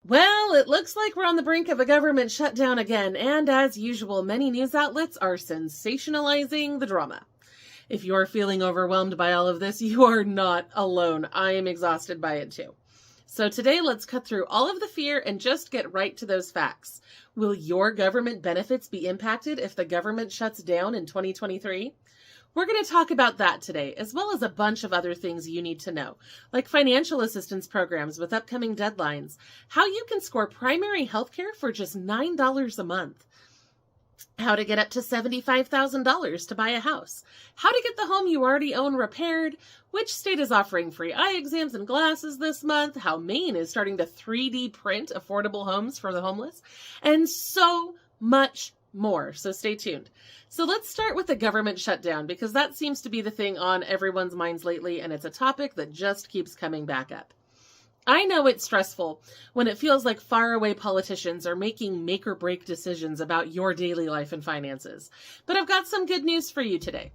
Well, it looks like we're on the brink of a government shutdown again, and as usual, many news outlets are sensationalizing the drama. If you're feeling overwhelmed by all of this, you are not alone. I am exhausted by it too. So today, let's cut through all of the fear and just get right to those facts. Will your government benefits be impacted if the government shuts down in 2023? We're going to talk about that today, as well as a bunch of other things you need to know, like financial assistance programs with upcoming deadlines, how you can score primary health care for just $9 a month, how to get up to $75,000 to buy a house, how to get the home you already own repaired, which state is offering free eye exams and glasses this month, how Maine is starting to 3D print affordable homes for the homeless, and so much more. So stay tuned. So let's start with the government shutdown, because that seems to be the thing on everyone's minds lately, and it's a topic that just keeps coming back up. I know it's stressful when it feels like faraway politicians are making make or break decisions about your daily life and finances. But I've got some good news for you today.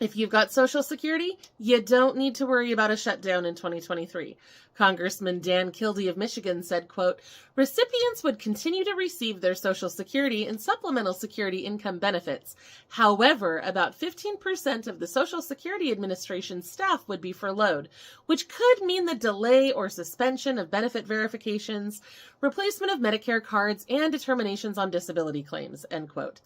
If you've got Social Security, you don't need to worry about a shutdown in 2023. Congressman Dan Kildee of Michigan said, quote, "Recipients would continue to receive their Social Security and supplemental security income benefits. However, about 15% of the Social Security Administration staff would be furloughed, which could mean the delay or suspension of benefit verifications, replacement of Medicare cards, and determinations on disability claims," end quote.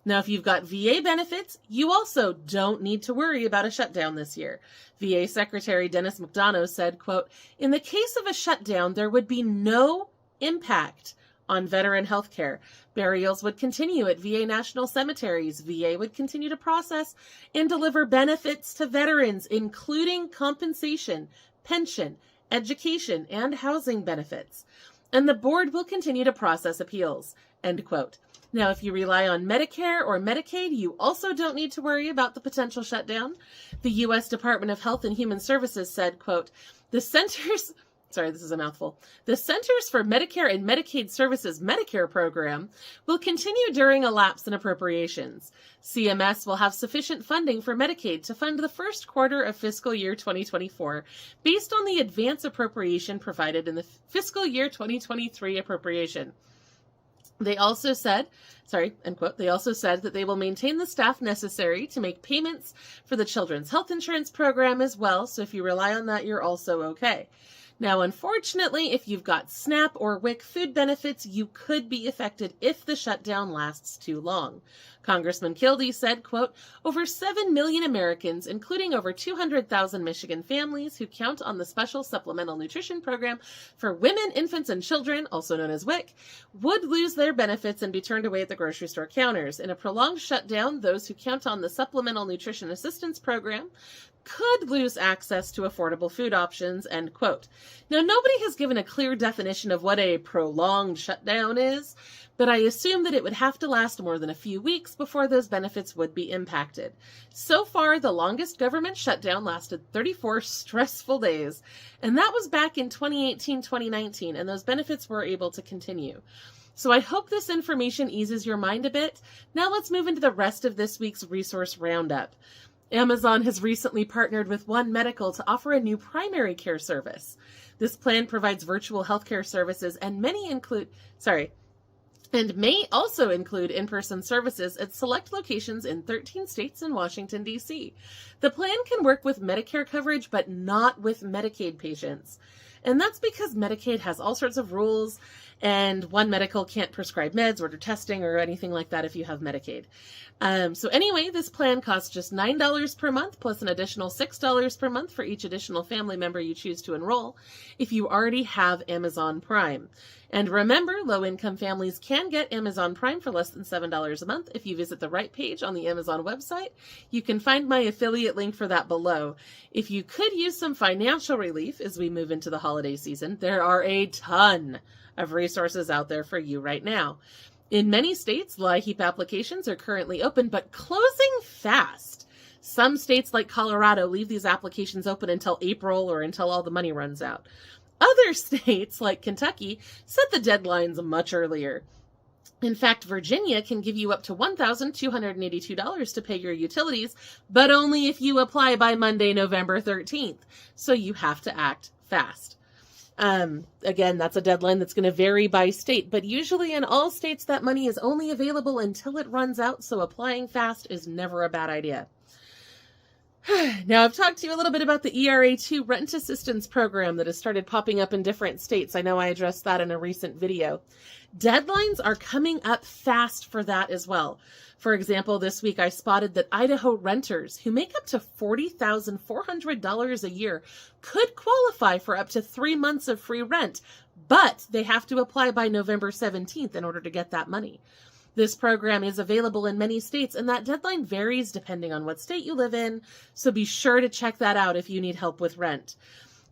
Now, if you've got VA benefits, you also don't need to worry about a shutdown this year. VA Secretary Dennis McDonough said, quote, "In the case of a shutdown, there would be no impact on veteran health care. Burials would continue at VA national cemeteries. VA would continue to process and deliver benefits to veterans, including compensation, pension, education, and housing benefits. And the board will continue to process appeals," end quote. Now, if you rely on Medicare or Medicaid, you also don't need to worry about the potential shutdown. The U.S. Department of Health and Human Services said, quote, The Centers for Medicare and Medicaid Services Medicare program will continue during a lapse in appropriations. CMS will have sufficient funding for Medicaid to fund the first quarter of fiscal year 2024 based on the advance appropriation provided in the fiscal year 2023 appropriation. They also said, end quote, they also said that they will maintain the staff necessary to make payments for the Children's Health Insurance Program as well. So if you rely on that, you're also okay. Now, unfortunately, if you've got SNAP or WIC food benefits, you could be affected if the shutdown lasts too long. Congressman Kildee said, quote, "Over 7 million Americans, including over 200,000 Michigan families who count on the Special Supplemental Nutrition Program for Women, Infants, and Children, also known as WIC, would lose their benefits and be turned away at the grocery store counters. In a prolonged shutdown, those who count on the Supplemental Nutrition Assistance Program could lose access to affordable food options," end quote. Now, nobody has given a clear definition of what a prolonged shutdown is, but I assume that it would have to last more than a few weeks before those benefits would be impacted. So far, the longest government shutdown lasted 34 stressful days, and that was back in 2018-2019, and those benefits were able to continue. So I hope this information eases your mind a bit. Now let's move into the rest of this week's resource roundup. Amazon has recently partnered with One Medical to offer a new primary care service. This plan provides virtual healthcare services and may also include in-person services at select locations in 13 states and Washington, D.C. The plan can work with Medicare coverage, but not with Medicaid patients. And that's because Medicaid has all sorts of rules, and One Medical can't prescribe meds, order testing, or anything like that if you have Medicaid. So anyway, this plan costs just $9 per month, plus an additional $6 per month for each additional family member you choose to enroll if you already have Amazon Prime. And remember, low-income families can get Amazon Prime for less than $7 a month if you visit the right page on the Amazon website. You can find my affiliate link for that below. If you could use some financial relief as we move into the holiday season, there are a ton of resources out there for you right now. In many states, LIHEAP applications are currently open, but closing fast. Some states like Colorado leave these applications open until April or until all the money runs out. Other states, like Kentucky, set the deadlines much earlier. In fact, Virginia can give you up to $1,282 to pay your utilities, but only if you apply by Monday, November 13th. So you have to act fast. Again, that's a deadline that's going to vary by state, but usually in all states that money is only available until it runs out, so applying fast is never a bad idea. Now, I've talked to you a little bit about the ERA2 rent assistance program that has started popping up in different states. I know I addressed that in a recent video. Deadlines are coming up fast for that as well. For example, this week I spotted that Idaho renters who make up to $40,400 a year could qualify for up to 3 months of free rent, but they have to apply by November 17th in order to get that money. This program is available in many states, and that deadline varies depending on what state you live in, so be sure to check that out if you need help with rent.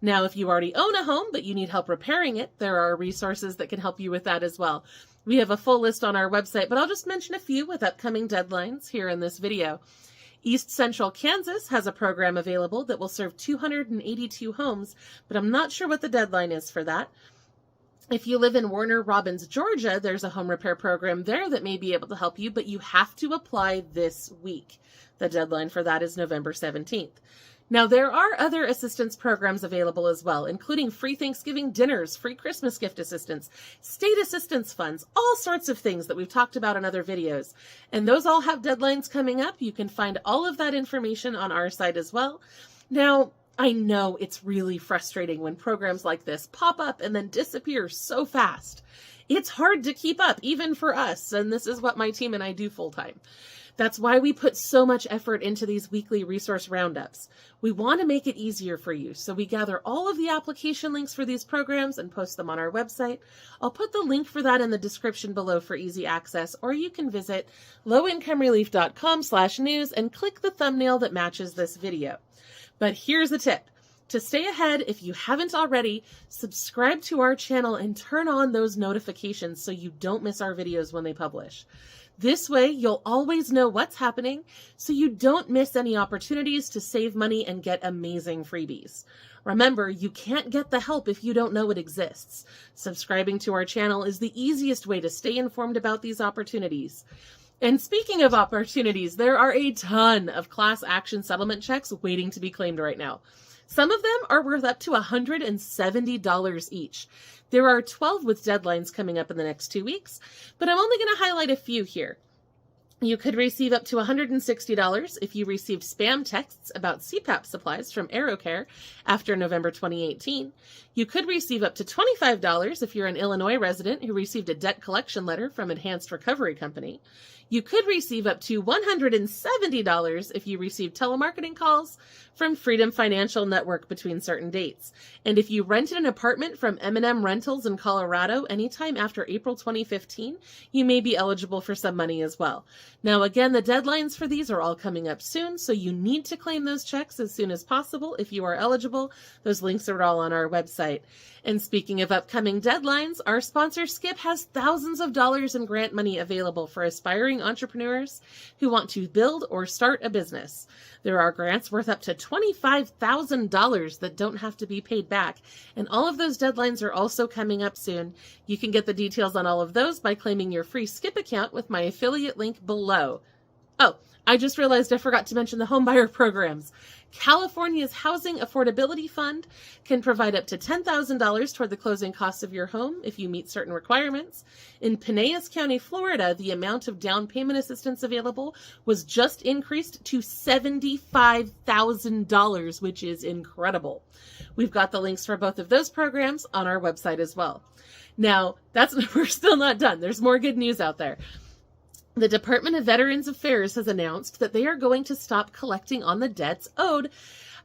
Now, if you already own a home, but you need help repairing it, there are resources that can help you with that as well. We have a full list on our website, but I'll just mention a few with upcoming deadlines here in this video. East Central Kansas has a program available that will serve 282 homes, but I'm not sure what the deadline is for that. If you live in Warner Robins, Georgia, there's a home repair program there that may be able to help you, but you have to apply this week. The deadline for that is November 17th. Now, there are other assistance programs available as well, including free Thanksgiving dinners, free Christmas gift assistance, state assistance funds, all sorts of things that we've talked about in other videos. And those all have deadlines coming up. You can find all of that information on our site as well. Now, I know it's really frustrating when programs like this pop up and then disappear so fast. It's hard to keep up, even for us, and this is what my team and I do full time. That's why we put so much effort into these weekly resource roundups. We want to make it easier for you, so we gather all of the application links for these programs and post them on our website. I'll put the link for that in the description below for easy access, or you can visit lowincomerelief.com/news and click the thumbnail that matches this video. But here's the tip. To stay ahead, if you haven't already, subscribe to our channel and turn on those notifications so you don't miss our videos when they publish. This way, you'll always know what's happening, so you don't miss any opportunities to save money and get amazing freebies. Remember, you can't get the help if you don't know it exists. Subscribing to our channel is the easiest way to stay informed about these opportunities. And speaking of opportunities, there are a ton of class action settlement checks waiting to be claimed right now. Some of them are worth up to $170 each. There are 12 with deadlines coming up in the next 2 weeks, but I'm only going to highlight a few here. You could receive up to $160 if you receive spam texts about CPAP supplies from AeroCare after November 2018. You could receive up to $25 if you're an Illinois resident who received a debt collection letter from Enhanced Recovery Company. You could receive up to $170 if you receive telemarketing calls from Freedom Financial Network between certain dates. And if you rented an apartment from M&M Rentals in Colorado anytime after April 2015, you may be eligible for some money as well. Now, again, the deadlines for these are all coming up soon, so you need to claim those checks as soon as possible if you are eligible. Those links are all on our website. And speaking of upcoming deadlines, our sponsor Skip has thousands of dollars in grant money available for aspiring entrepreneurs who want to build or start a business. There are grants worth up to $25,000 that don't have to be paid back, and all of those deadlines are also coming up soon. You can get the details on all of those by claiming your free Skip account with my affiliate link below. Oh, I just realized I forgot to mention the homebuyer programs. California's Housing Affordability Fund can provide up to $10,000 toward the closing costs of your home if you meet certain requirements. In Pinellas County, Florida, the amount of down payment assistance available was just increased to $75,000, which is incredible. We've got the links for both of those programs on our website as well. Now, we're still not done. There's more good news out there. The Department of Veterans Affairs has announced that they are going to stop collecting on the debts owed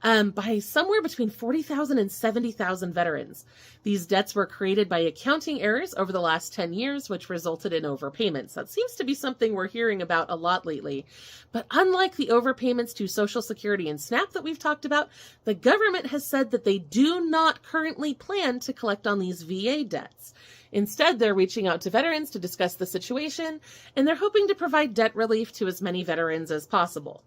by somewhere between 40,000 and 70,000 veterans. These debts were created by accounting errors over the last 10 years, which resulted in overpayments. That seems to be something we're hearing about a lot lately. But unlike the overpayments to Social Security and SNAP that we've talked about, the government has said that they do not currently plan to collect on these VA debts. Instead, they're reaching out to veterans to discuss the situation, and they're hoping to provide debt relief to as many veterans as possible.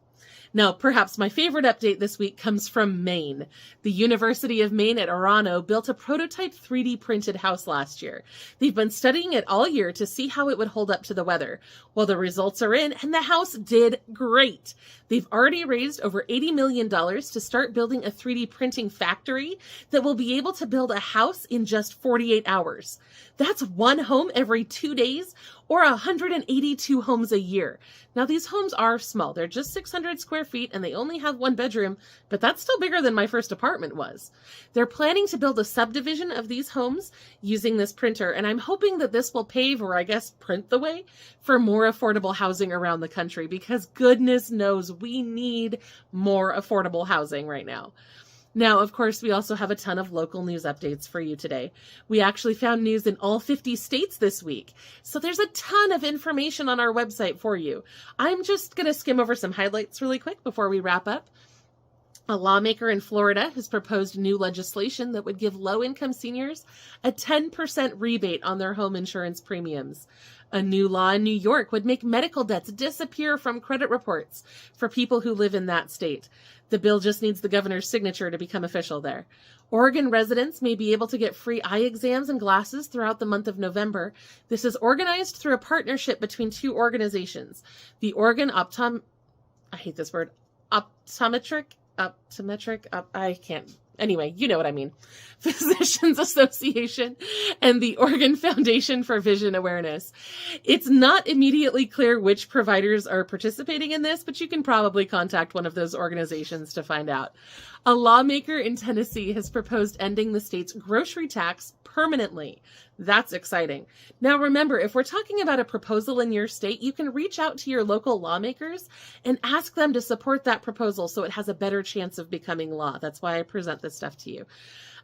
Now, perhaps my favorite update this week comes from Maine. The University of Maine at Orano built a prototype 3D printed house last year. They've been studying it all year to see how it would hold up to the weather. Well, the results are in, and the house did great. They've already raised over $80 million to start building a 3D printing factory that will be able to build a house in just 48 hours. That's one home every 2 days, or 182 homes a year. Now, these homes are small. They're just 600 square feet, and they only have one bedroom, but that's still bigger than my first apartment was. They're planning to build a subdivision of these homes using this printer, and I'm hoping that this will pave, or I guess print the way, for more affordable housing around the country, because goodness knows we need more affordable housing right now. Now, of course, we also have a ton of local news updates for you today. We actually found news in all 50 states this week, so there's a ton of information on our website for you. I'm just going to skim over some highlights really quick before we wrap up. A lawmaker in Florida has proposed new legislation that would give low-income seniors a 10% rebate on their home insurance premiums. A new law in New York would make medical debts disappear from credit reports for people who live in that state. The bill just needs the governor's signature to become official there. Oregon residents may be able to get free eye exams and glasses throughout the month of November. This is organized through a partnership between two organizations. The Oregon Anyway, you know what I mean. Physicians Association and the Oregon Foundation for Vision Awareness. It's not immediately clear which providers are participating in this, but you can probably contact one of those organizations to find out. A lawmaker in Tennessee has proposed ending the state's grocery tax permanently. That's exciting. Now remember, if we're talking about a proposal in your state, you can reach out to your local lawmakers and ask them to support that proposal so it has a better chance of becoming law. That's why I present this stuff to you.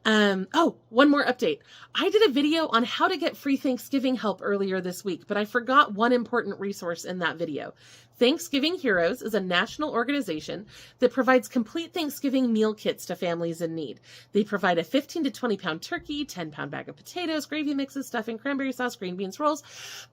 One more update. I did a video on how to get free Thanksgiving help earlier this week, but I forgot one important resource in that video. Thanksgiving Heroes is a national organization that provides complete Thanksgiving meal kits to families in need. They provide a 15 to 20 pound turkey, 10-pound bag of potatoes, gravy mixes, stuffing, cranberry sauce, green beans, rolls,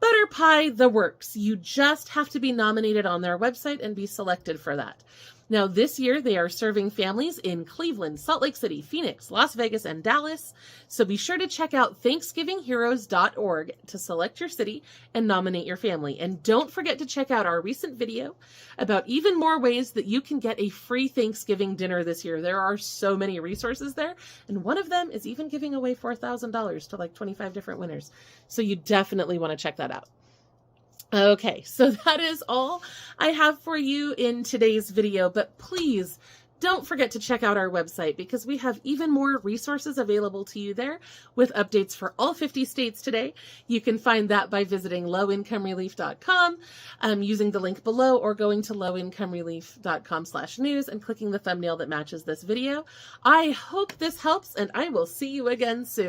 butter pie, the works. You just have to be nominated on their website and be selected for that. Now, this year, they are serving families in Cleveland, Salt Lake City, Phoenix, Las Vegas, and Dallas. So be sure to check out ThanksgivingHeroes.org to select your city and nominate your family. And don't forget to check out our recent video about even more ways that you can get a free Thanksgiving dinner this year. There are so many resources there, and one of them is even giving away $4,000 to like 25 different winners. So you definitely want to check that out. Okay, so that is all I have for you in today's video, but please don't forget to check out our website because we have even more resources available to you there with updates for all 50 states today. You can find that by visiting lowincomerelief.com, using the link below, or going to lowincomerelief.com/news and clicking the thumbnail that matches this video. I hope this helps, and I will see you again soon.